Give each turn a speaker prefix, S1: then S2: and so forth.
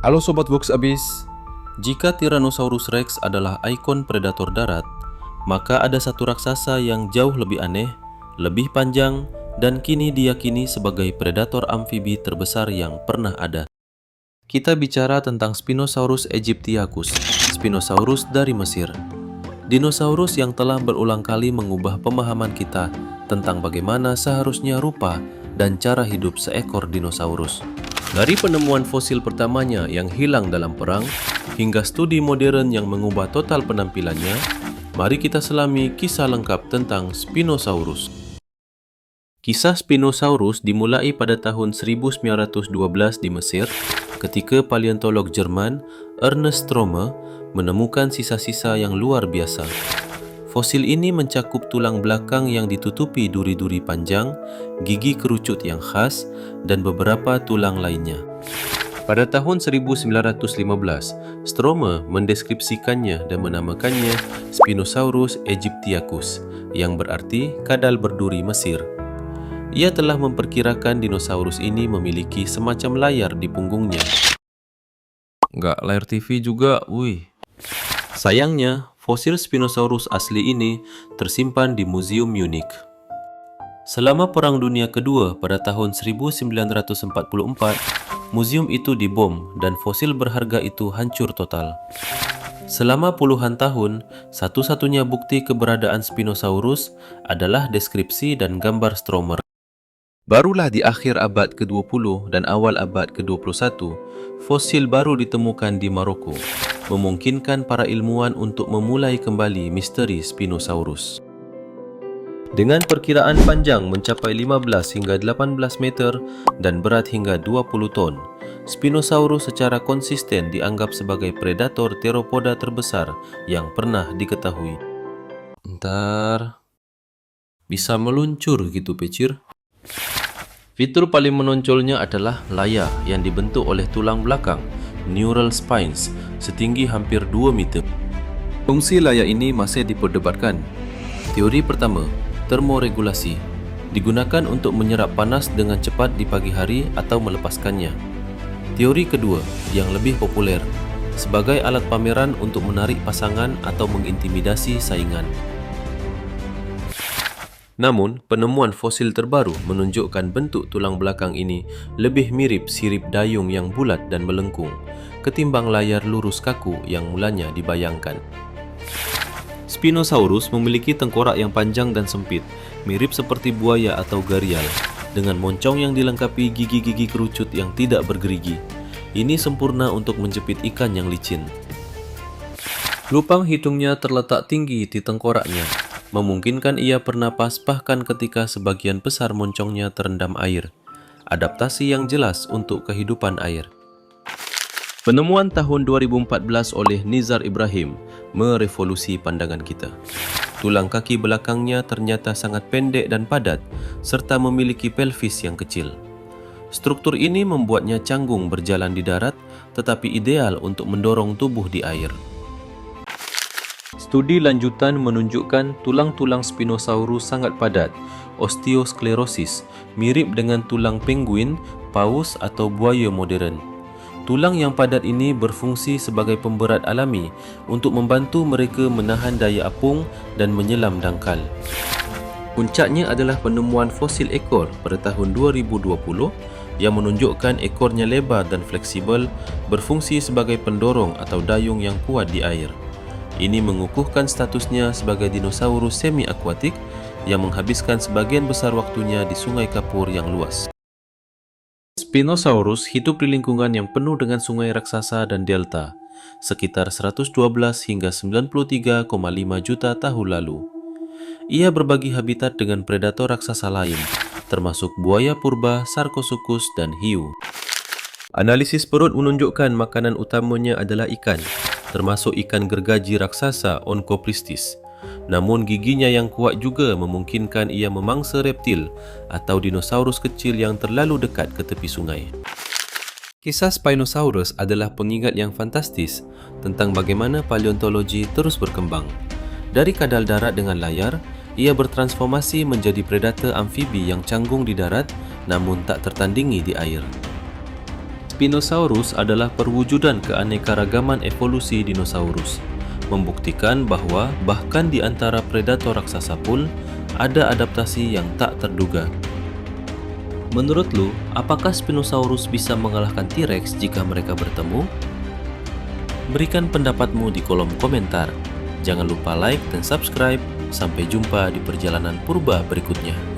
S1: Halo Sobat Box Abis.
S2: Jika Tyrannosaurus Rex adalah ikon predator darat, maka ada satu raksasa yang jauh lebih aneh, lebih panjang, dan kini diyakini sebagai predator amfibi terbesar yang pernah ada. Kita bicara tentang Spinosaurus aegyptiacus, Spinosaurus dari Mesir. Dinosaurus yang telah berulang kali mengubah pemahaman kita tentang bagaimana seharusnya rupa dan cara hidup seekor dinosaurus. Dari penemuan fosil pertamanya yang hilang dalam perang, hingga studi modern yang mengubah total penampilannya, mari kita selami kisah lengkap tentang Spinosaurus. Kisah Spinosaurus dimulai pada tahun 1912 di Mesir, ketika paleontolog Jerman Ernest Stromer menemukan sisa-sisa yang luar biasa. Fosil ini mencakup tulang belakang yang ditutupi duri-duri panjang, gigi kerucut yang khas, dan beberapa tulang lainnya. Pada tahun 1915, Stromer mendeskripsikannya dan menamakannya Spinosaurus aegyptiacus, yang berarti kadal berduri Mesir. Ia telah memperkirakan dinosaurus ini memiliki semacam layar di punggungnya. Nggak layar TV juga, wih. Sayangnya, fosil Spinosaurus asli ini tersimpan di Museum Munich. Selama Perang Dunia Kedua pada tahun 1944, museum itu dibom dan fosil berharga itu hancur total. Selama puluhan tahun, satu-satunya bukti keberadaan Spinosaurus adalah deskripsi dan gambar Stromer. Barulah di akhir abad ke-20 dan awal abad ke-21, fosil baru ditemukan di Maroko, memungkinkan para ilmuwan untuk memulai kembali misteri Spinosaurus. Dengan perkiraan panjang mencapai 15 hingga 18 meter dan berat hingga 20 ton, Spinosaurus secara konsisten dianggap sebagai predator teropoda terbesar yang pernah diketahui. Bisa meluncur gitu, Pecir? Fitur paling menonjolnya adalah layar yang dibentuk oleh tulang belakang, neural spines, setinggi hampir 2 meter. Fungsi layar ini masih diperdebatkan. Teori pertama, termoregulasi, digunakan untuk menyerap panas dengan cepat di pagi hari atau melepaskannya. Teori kedua, yang lebih populer, sebagai alat pameran untuk menarik pasangan atau mengintimidasi saingan. Namun, penemuan fosil terbaru menunjukkan bentuk tulang belakang ini lebih mirip sirip dayung yang bulat dan melengkung ketimbang layar lurus kaku yang mulanya dibayangkan. Spinosaurus memiliki tengkorak yang panjang dan sempit, mirip seperti buaya atau gharial, dengan moncong yang dilengkapi gigi-gigi kerucut yang tidak bergerigi. Ini sempurna untuk menjepit ikan yang licin. Lubang hidungnya terletak tinggi di tengkoraknya, memungkinkan ia bernapas bahkan ketika sebagian besar moncongnya terendam air. Adaptasi yang jelas untuk kehidupan air. Penemuan tahun 2014 oleh Nizar Ibrahim merevolusi pandangan kita. Tulang kaki belakangnya ternyata sangat pendek dan padat, serta memiliki pelvis yang kecil. Struktur ini membuatnya canggung berjalan di darat, tetapi ideal untuk mendorong tubuh di air. Studi lanjutan menunjukkan tulang-tulang Spinosaurus sangat padat, osteosklerosis, mirip dengan tulang penguin, paus atau buaya modern. Tulang yang padat ini berfungsi sebagai pemberat alami untuk membantu mereka menahan daya apung dan menyelam dangkal. Puncaknya adalah penemuan fosil ekor pada tahun 2020 yang menunjukkan ekornya lebar dan fleksibel, berfungsi sebagai pendorong atau dayung yang kuat di air. Ini mengukuhkan statusnya sebagai dinosaurus semi-akuatik yang menghabiskan sebagian besar waktunya di Sungai Kapur yang luas. Spinosaurus hidup di lingkungan yang penuh dengan sungai raksasa dan delta, sekitar 112 hingga 93,5 juta tahun lalu. Ia berbagi habitat dengan predator raksasa lain, termasuk buaya purba, Sarcosuchus, dan hiu. Analisis perut menunjukkan makanan utamanya adalah ikan, termasuk ikan gergaji raksasa Onchopristis. Namun giginya yang kuat juga memungkinkan ia memangsa reptil atau dinosaurus kecil yang terlalu dekat ke tepi sungai. Kisah Spinosaurus adalah pengingat yang fantastis tentang bagaimana paleontologi terus berkembang. Dari kadal darat dengan layar, ia bertransformasi menjadi predator amfibi yang canggung di darat namun tak tertandingi di air. Spinosaurus adalah perwujudan keanekaragaman evolusi dinosaurus, membuktikan bahwa bahkan di antara predator raksasa pun ada adaptasi yang tak terduga. Menurut lu, apakah Spinosaurus bisa mengalahkan T-Rex jika mereka bertemu? Berikan pendapatmu di kolom komentar. Jangan lupa like dan subscribe. Sampai jumpa di perjalanan purba berikutnya.